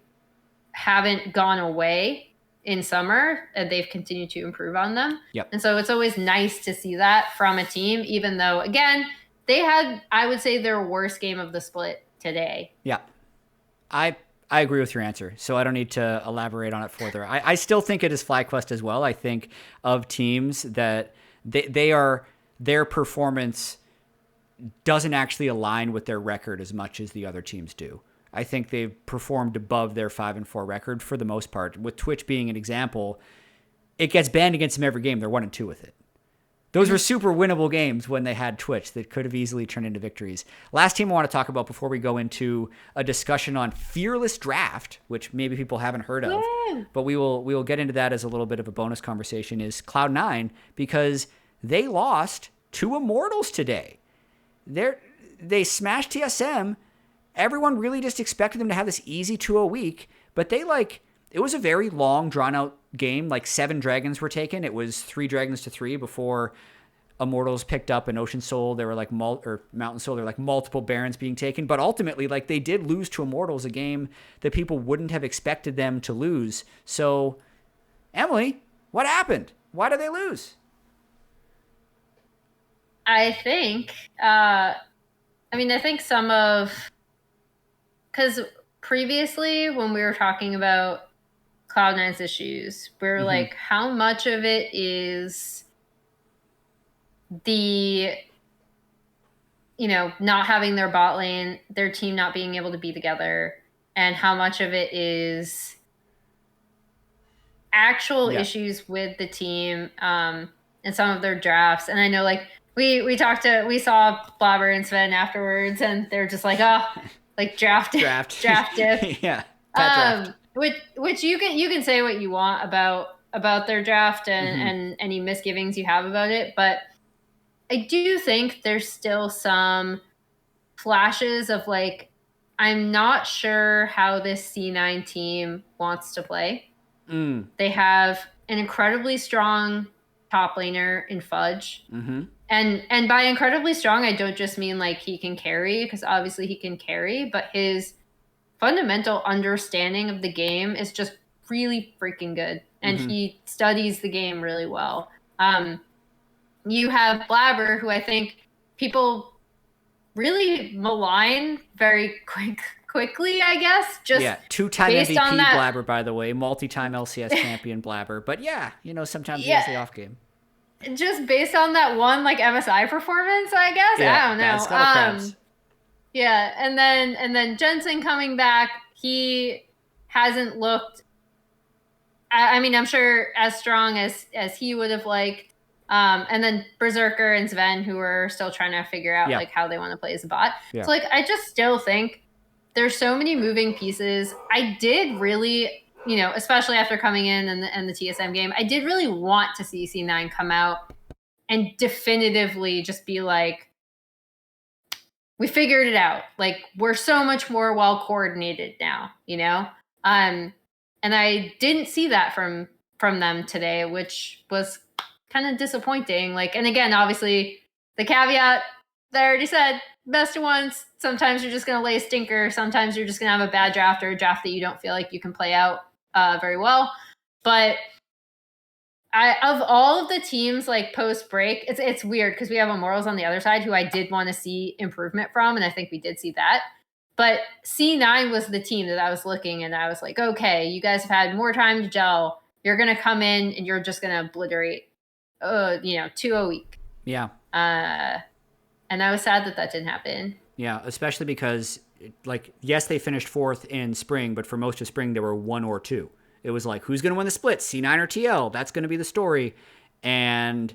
haven't gone away in summer, and they've continued to improve on them. And so it's always nice to see that from a team, even though, again, they had, I would say, their worst game of the split today. Yeah. I agree with your answer, so I don't need to elaborate on it further. I still think it is FlyQuest as well. I think of teams that their performance doesn't actually align with their record as much as the other teams do. I think they've performed above their 5-4 record for the most part. With Twitch being an example, it gets banned against them every game. They're 1-2 with it. Those were super winnable games when they had Twitch that could have easily turned into victories. Last team I want to talk about before we go into a discussion on Fearless Draft, which maybe people haven't heard of, but we will get into that as a little bit of a bonus conversation, is Cloud9, because they lost to Immortals today. They smashed TSM. Everyone really just expected them to have this easy 2-0 week, but it was a very long, drawn-out game. Like 7 dragons were taken. It was 3 dragons to 3 before Immortals picked up an Ocean Soul. There were like Mountain Soul. There were like multiple Barons being taken, but ultimately, like they did lose to Immortals, a game that people wouldn't have expected them to lose. So, Emily, what happened? Why did they lose? I think, because previously when we were talking about Cloud9's issues, we were like, how much of it is the, not having their bot lane, their team not being able to be together, and how much of it is actual Yeah. issues with the team, and some of their drafts. And I know, like, we saw Blabber and Sven afterwards, and they're just like, oh, like draft Draft. draft diff. Yeah. Pat draft. Which you can say what you want about their draft and any misgivings you have about it, but I do think there's still some flashes of, like, I'm not sure how this C9 team wants to play. They have an incredibly strong top laner in Fudge. And by incredibly strong, I don't just mean like he can carry, because obviously he can carry, but his fundamental understanding of the game is just really freaking good. And he studies the game really well. You have Blabber, who I think people really malign very quickly, I guess. Just two-time based MVP on that, Blabber, by the way, multi-time LCS champion Blabber. But sometimes he has the off game. Just based on that one like MSI performance, I guess. I don't know. Yeah, and then Jensen coming back, he hasn't looked. I mean, I'm sure as strong as he would have liked. And then Berserker and Sven, who are still trying to figure out like how they want to play as a bot. So like, I just still think there's so many moving pieces. I did really, especially after coming in and the TSM game, I did really want to see C9 come out and definitively just be like, we figured it out. Like, we're so much more well coordinated now, and I didn't see that from them today, which was kind of disappointing. Like, and again, obviously the caveat that I already said, best of ones, sometimes you're just going to lay a stinker. Sometimes you're just going to have a bad draft or a draft that you don't feel like you can play out very well. But of all of the teams, like, post break, it's weird because we have Immortals on the other side, who I did want to see improvement from, and I think we did see that. But C9 was the team that I was looking, and I was like, okay, you guys have had more time to gel. You're going to come in and you're just going to obliterate, 2 a week. Yeah. And I was sad that didn't happen. Yeah, especially because, like, yes, they finished 4th in spring, but for most of spring, they were 1 or 2. It was like, who's going to win the split, C9 or TL? That's going to be the story. And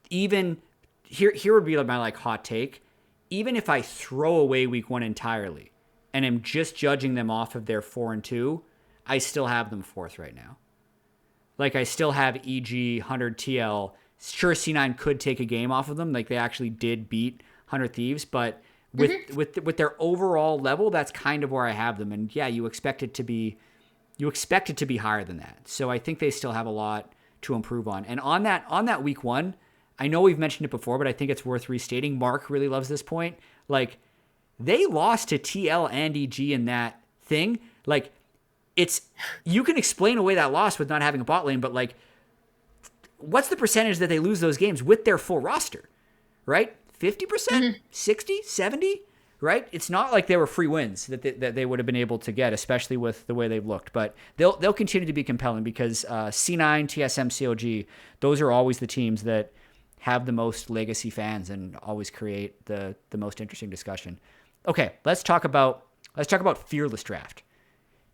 even here would be my like hot take. Even if I throw away week 1 entirely and am just judging them off of their 4 and 2, I still have them 4th right now. Like, I still have EG, 100 TL. Sure, C9 could take a game off of them. Like, they actually did beat 100 Thieves, but with their overall level, that's kind of where I have them. And yeah, you expect it to be higher than that. So I think they still have a lot to improve on. And on that week 1, I know we've mentioned it before, but I think it's worth restating. Mark really loves this point. Like, they lost to TL and EG in that thing. Like, you can explain away that loss with not having a bot lane, but like, what's the percentage that they lose those games with their full roster, right? 50%, 60, 70, right? It's not like they were free wins that they would have been able to get, especially with the way they've looked. But they'll continue to be compelling because C9, TSM, COG, those are always the teams that have the most legacy fans and always create the most interesting discussion. Okay, let's talk about Fearless Draft.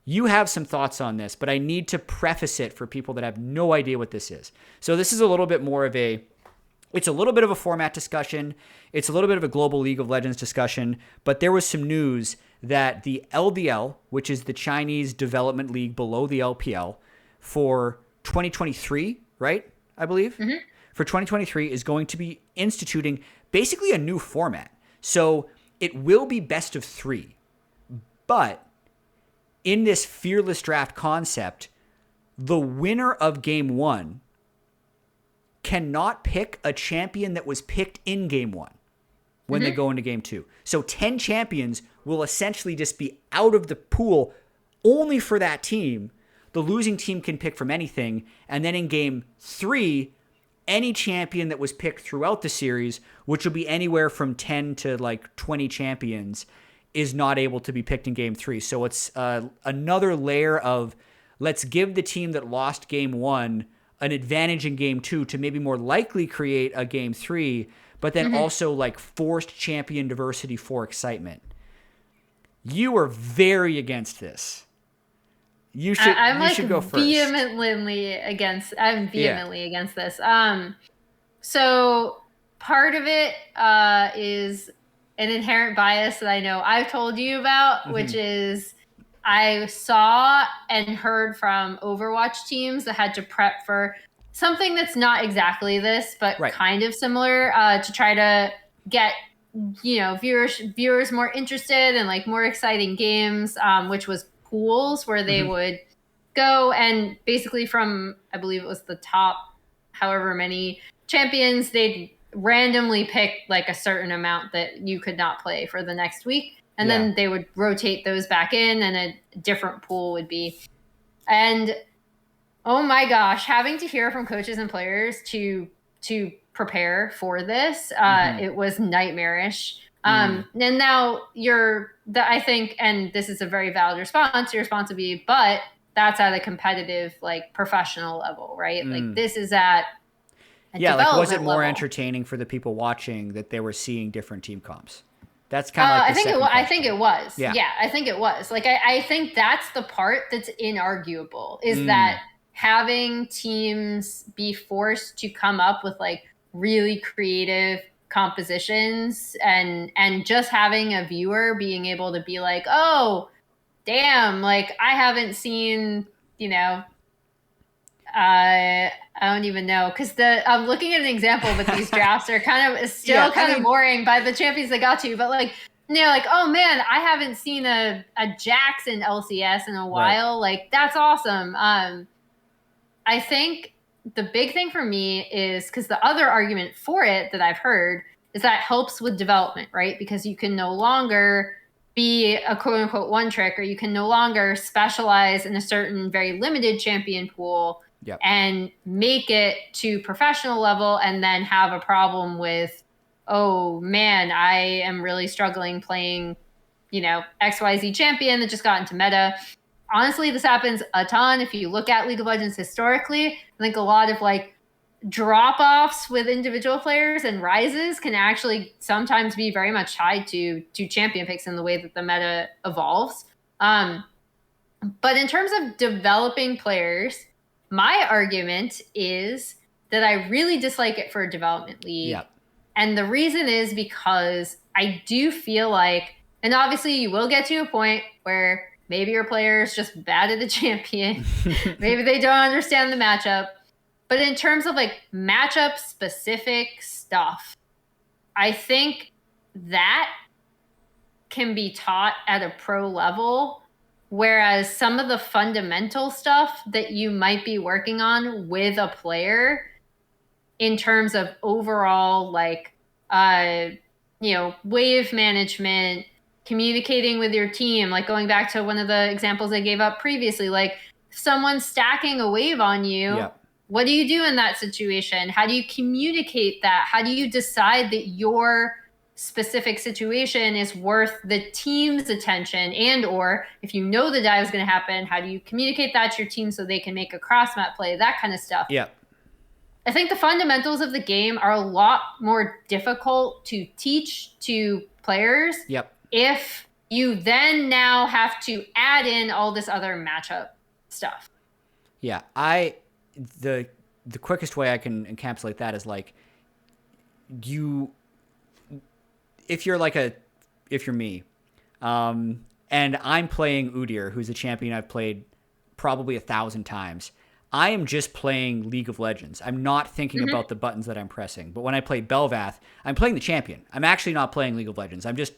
You have some thoughts on this, but I need to preface it for people that have no idea what this is. So this is a little bit more of it's a little bit of a format discussion. It's a little bit of a global League of Legends discussion, but there was some news that the LDL, which is the Chinese development league below the LPL, for 2023, right? I believe? For 2023 is going to be instituting basically a new format. So it will be best of 3, but in this Fearless Draft concept, the winner of Game 1 cannot pick a champion that was picked in Game 1 when they go into Game 2. So 10 champions will essentially just be out of the pool only for that team. The losing team can pick from anything. And then in Game 3, any champion that was picked throughout the series, which will be anywhere from 10 to like 20 champions, is not able to be picked in Game 3. So it's another layer of, let's give the team that lost Game 1 an advantage in game 2 to maybe more likely create a game 3, but then also like forced champion diversity for excitement. You are very against this. You should go first. I'm vehemently against this. So part of it is an inherent bias that I know I've told you about, which is I saw and heard from Overwatch teams that had to prep for something that's not exactly this, but kind of similar to try to get viewers more interested in like more exciting games, which was pools where they would go and basically from, I believe it was the top however many champions, they'd randomly pick like a certain amount that you could not play for the next week. And then they would rotate those back in and a different pool would be. And oh my gosh, having to hear from coaches and players to prepare for this, it was nightmarish. And now I think, and this is a very valid response, your response would be, but that's at a competitive, like professional level, right? Like this is at a development was it more level. entertaining for the people watching that they were seeing different team comps? That's kind of like I think it was. Yeah, I think it was. Like I think that's the part that's inarguable is that having teams be forced to come up with like really creative compositions and just having a viewer being able to be like, oh, damn, like I haven't seen, I don't even know because I'm looking at an example, but these drafts are kind of boring by the champions they got to. But like, like, oh man, I haven't seen a Jax in LCS in a while. Like that's awesome. I think the big thing for me is because the other argument for it that I've heard is that it helps with development, right? Because you can no longer be a quote unquote one trick, or you can no longer specialize in a certain very limited champion pool and make it to professional level and then have a problem with, oh man, I am really struggling playing, XYZ champion that just got into meta. Honestly, this happens a ton. If you look at League of Legends historically, I think a lot of like drop-offs with individual players and rises can actually sometimes be very much tied to champion picks in the way that the meta evolves. But in terms of developing players, my argument is that I really dislike it for a development league. Yep. And the reason is because I do feel like, and obviously you will get to a point where maybe your player is just bad at the champion. Maybe they don't understand the matchup. But in terms of like matchup specific stuff, I think that can be taught at a pro level. Whereas some of the fundamental stuff that you might be working on with a player in terms of overall, like, wave management, communicating with your team, like going back to one of the examples I gave up previously, like someone's stacking a wave on you. What do you do in that situation? How do you communicate that? How do you decide that your specific situation is worth the team's attention? And or if you know the dive is going to happen, how do you communicate that to your team so they can make a cross map play? That kind of stuff. I think the fundamentals of the game are a lot more difficult to teach to players if you then now have to add in all this other matchup stuff. The quickest way I can encapsulate that is like if you're me, and I'm playing Udyr, who's a champion I've played probably 1,000 times. I am just playing League of Legends. I'm not thinking about the buttons that I'm pressing. But when I play Bel'Vath, I'm playing the champion. I'm actually not playing League of Legends. I'm just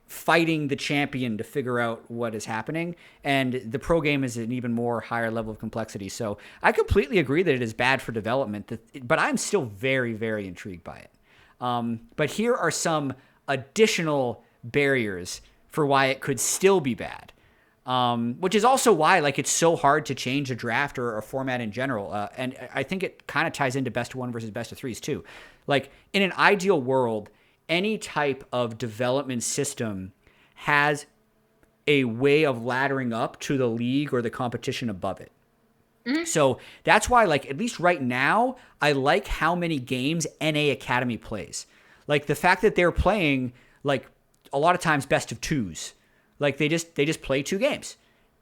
fighting the champion to figure out what is happening. And the pro game is an even more higher level of complexity. So I completely agree that it is bad for development, but I'm still very, very intrigued by it. But here are some additional barriers for why it could still be bad. Which is also why it's so hard to change a draft or a format in general. And I think it kind of ties into best of one versus best of threes too. Like in an ideal world, any type of development system has a way of laddering up to the league or the competition above it. Hmm. So that's why, like, at least right now, I like how many games NA Academy plays. Like the fact that they're playing like a lot of times best of twos. Like they just play 2 games,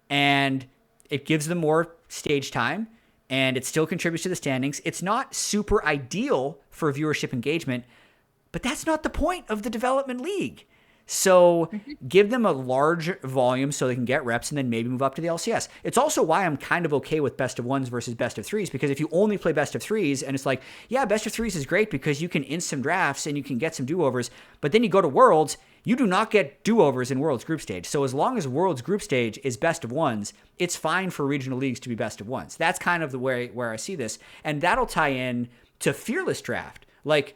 and it gives them more stage time, and it still contributes to the standings. It's not super ideal for viewership engagement, but that's not the point of the development league. So give them a large volume so they can get reps and then maybe move up to the LCS. It's also why I'm kind of okay with best of ones versus best of threes, because if you only play best of threes and it's like, yeah, best of threes is great because you can instant drafts and you can get some do-overs, but then you go to Worlds, you do not get do-overs in Worlds group stage. So as long as Worlds group stage is best of ones, it's fine for regional leagues to be best of ones. That's kind of the way where I see this. And that'll tie in to Fearless Draft. Like,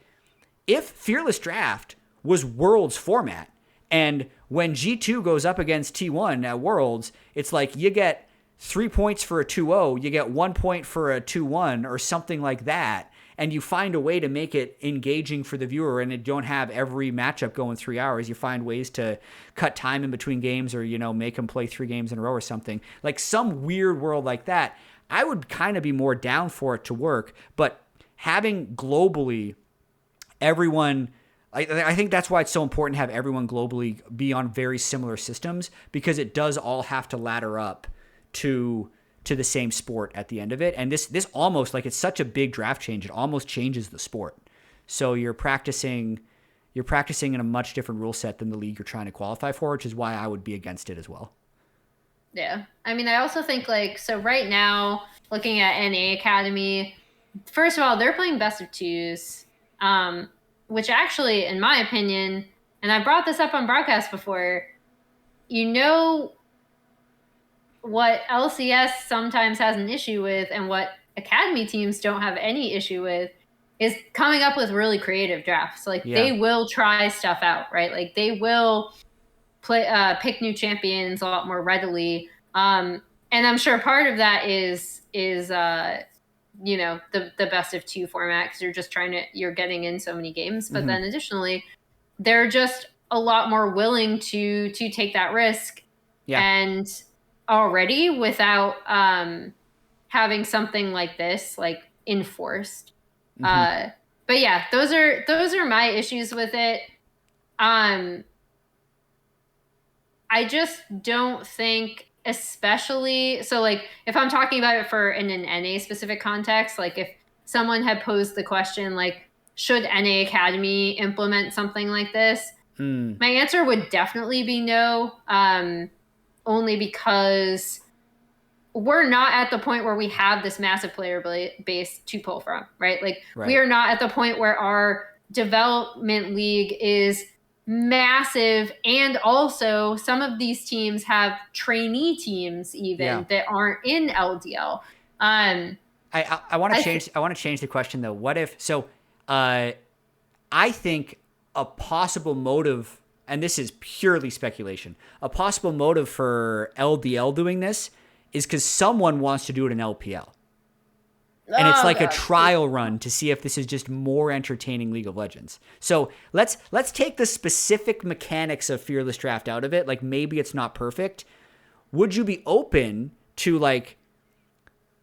if Fearless Draft was Worlds format, and when G2 goes up against T1 at Worlds, it's like you get 3 points for a 2-0, you get 1 point for a 2-1 or something like that, and you find a way to make it engaging for the viewer, and you don't have every matchup going 3 hours. You find ways to cut time in between games, or, you know, make them play 3 games in a row or something. Like some weird world like that, I would kind of be more down for it to work, but having globally everyone, I think that's why it's so important to have everyone globally be on very similar systems, because it does all have to ladder up to the same sport at the end of it. And this almost, like, it's such a big draft change, it almost changes the sport. So you're practicing in a much different rule set than the league you're trying to qualify for, which is why I would be against it as well. Yeah. I mean, I also think, like, so right now, looking at NA Academy, first of all, they're playing best of twos, which actually, in my opinion, and I brought this up on broadcast before, you know what LCS sometimes has an issue with, and what Academy teams don't have any issue with, is coming up with really creative drafts. Like, Yeah. they will try stuff out, right? Like, they will pick new champions a lot more readily. And I'm sure part of that is you know, the best of two format, because you're getting in so many games. But then additionally, they're just a lot more willing to take that risk. Yeah. And already, without having something like this like enforced. But yeah, those are my issues with it. I just don't think, especially, so like if I'm talking about it for in an NA specific context, like if someone had posed the question, like, should NA Academy implement something like this? My answer would definitely be no, only because we're not at the point where we have this massive player base to pull from, right? Like, we are not at the point where our development league is massive, and also some of these teams have trainee teams even that aren't in LDL. I want to change. I want to change the question though. What if? So, I think a possible motive, and this is purely speculation, a possible motive for LDL doing this is because someone wants to do it in LPL. And it's like a trial run to see if this is just more entertaining League of Legends. So let's take the specific mechanics of Fearless Draft out of it. Like, maybe it's not perfect. Would you be open to, like,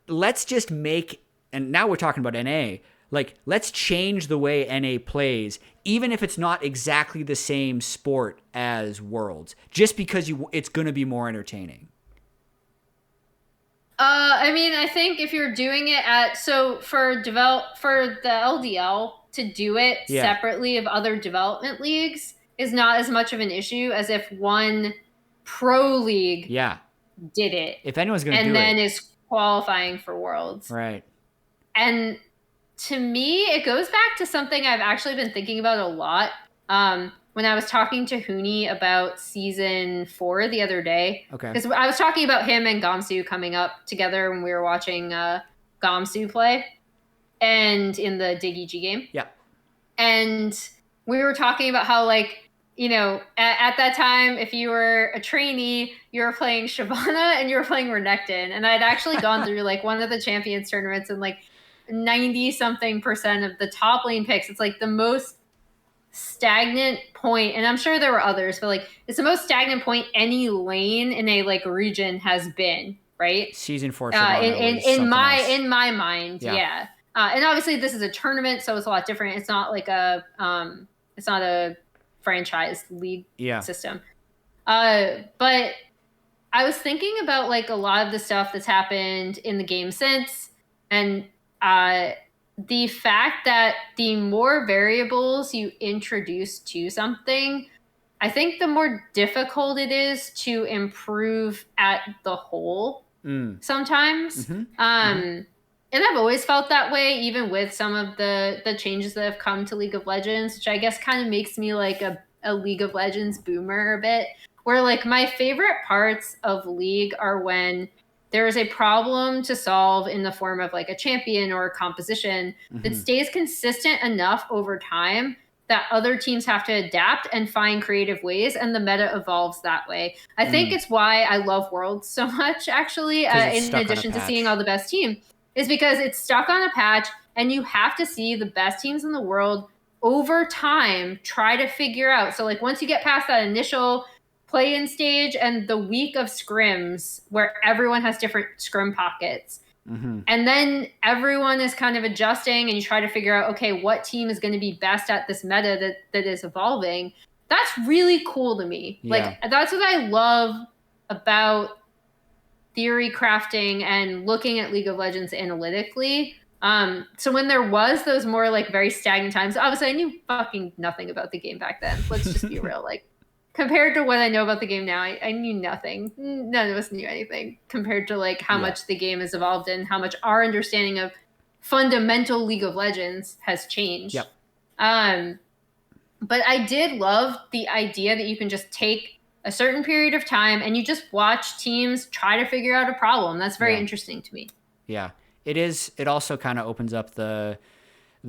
let's just make, and now we're talking about NA, like, let's change the way NA plays, even if it's not exactly the same sport as Worlds, just because it's going to be more entertaining. I mean, I think if you're doing it for the LDL to do it separately of other development leagues is not as much of an issue as if one pro league did it. If anyone's going to do it. And it. then is qualifying for Worlds. Right. And to me, it goes back to something I've actually been thinking about a lot. When I was talking to Hooney about season 4 the other day. Okay. Because I was talking about him and Gamsu coming up together when we were watching Gamsu play, and in the DigEG game. Yeah. And we were talking about how, like, you know, at that time, if you were a trainee, you were playing Shyvana and you were playing Renekton. And I'd actually gone through, like, one of the Champions tournaments, and, like, 90-something% of the top lane picks, it's, like, the most stagnant point, and I'm sure there were others, but, like, it's the most stagnant point any lane in a, like, region has been, right? Season 4 Shyvana was something else. In my mind, yeah. And obviously this is a tournament, so it's a lot different. It's not like it's not a franchise league system. But I was thinking about like a lot of the stuff that's happened in the game since, and the fact that the more variables you introduce to something, I think the more difficult it is to improve at the whole sometimes. And I've always felt that way, even with some of the changes that have come to League of Legends, which I guess kind of makes me like a League of Legends boomer a bit, where like my favorite parts of League are when there is a problem to solve in the form of like a champion or a composition that stays consistent enough over time that other teams have to adapt and find creative ways, and the meta evolves that way. I think it's why I love Worlds so much, actually, in addition to seeing all the best teams, is because it's stuck on a patch, and you have to see the best teams in the world over time try to figure out. So like once you get past that initial play-in stage and the week of scrims where everyone has different scrim pockets, and then everyone is kind of adjusting, and you try to figure out, okay, what team is going to be best at this meta that is evolving. That's really cool to me. Like that's what I love about theory crafting and looking at League of Legends analytically. So when there was those more like very stagnant times, obviously I knew fucking nothing about the game back then. Let's just be real. Like compared to what I know about the game now, I knew nothing. None of us knew anything compared to like how much the game has evolved and how much our understanding of fundamental League of Legends has changed. But I did love the idea that you can just take a certain period of time and you just watch teams try to figure out a problem. That's very interesting to me. Yeah, it is. It also kind of opens up the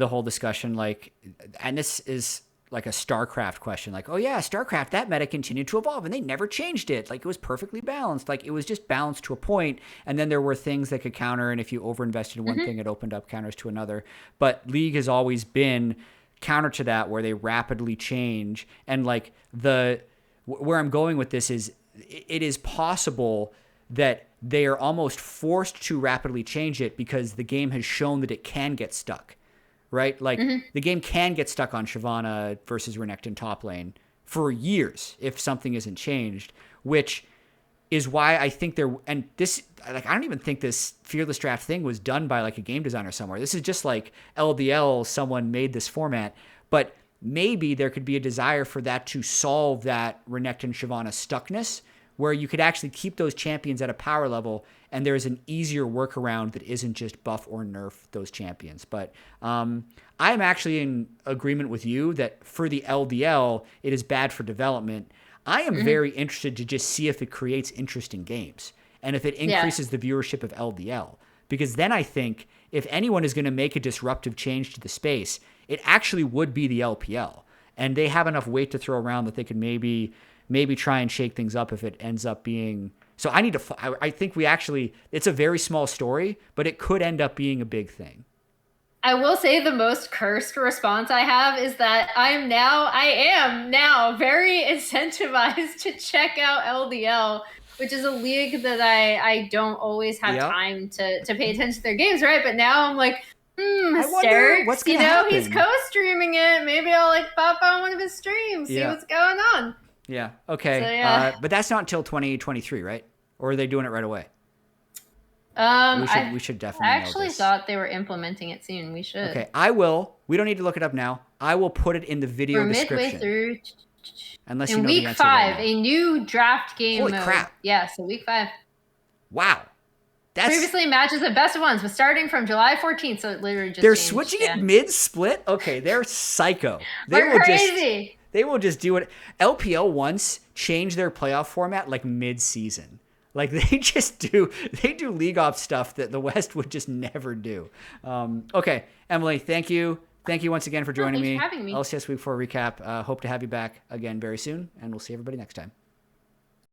whole discussion, like, and this is like a StarCraft question, like, oh yeah, StarCraft, that meta continued to evolve and they never changed it. Like it was perfectly balanced. Like it was just balanced to a point. And then there were things that could counter. And if you overinvested in one thing, it opened up counters to another. But League has always been counter to that, where they rapidly change. And like where I'm going with this is it is possible that they are almost forced to rapidly change it because the game has shown that it can get stuck. Right? Like the game can get stuck on Shyvana versus Renekton top lane for years if something isn't changed, which is why I think and this, like, I don't even think this Fearless Draft thing was done by like a game designer somewhere. This is just like LDL, someone made this format, but maybe there could be a desire for that to solve that Renekton Shyvana stuckness, where you could actually keep those champions at a power level and there's an easier workaround that isn't just buff or nerf those champions. But I'm actually in agreement with you that for the LDL, it is bad for development. I am very interested to just see if it creates interesting games and if it increases the viewership of LDL. Because then I think if anyone is going to make a disruptive change to the space, it actually would be the LPL. And they have enough weight to throw around that they could maybe try and shake things up if it ends up being. So I think it's a very small story, but it could end up being a big thing. I will say the most cursed response I have is that I am now very incentivized to check out LDL, which is a league that I don't always have time to pay attention to their games, right? But now I'm like, Hysterics, what's gonna happen? He's co-streaming it. Maybe I'll like pop on one of his streams, see what's going on. Yeah. Okay. So, but that's not until 2023, right? Or are they doing it right away? We should definitely. I actually thought they were implementing it soon. We should. Okay. I will. We don't need to look it up now. I will put it in the video description. Midway through. Unless you know the answer. Week 5, a new draft game Holy mode. Crap. Yeah. So week 5. Wow. Previously matches at best of ones, but starting from July 14th, so it literally just they're changed. Switching it mid-split? Okay, they're psycho. They're crazy. They will just do it. LPL once changed their playoff format like mid-season. Like they do League Ops stuff that the West would just never do. Okay, Emily, thank you. Thank you once again for joining Thanks for having me. LCS Week 4 recap. Hope to have you back again very soon, and we'll see everybody next time.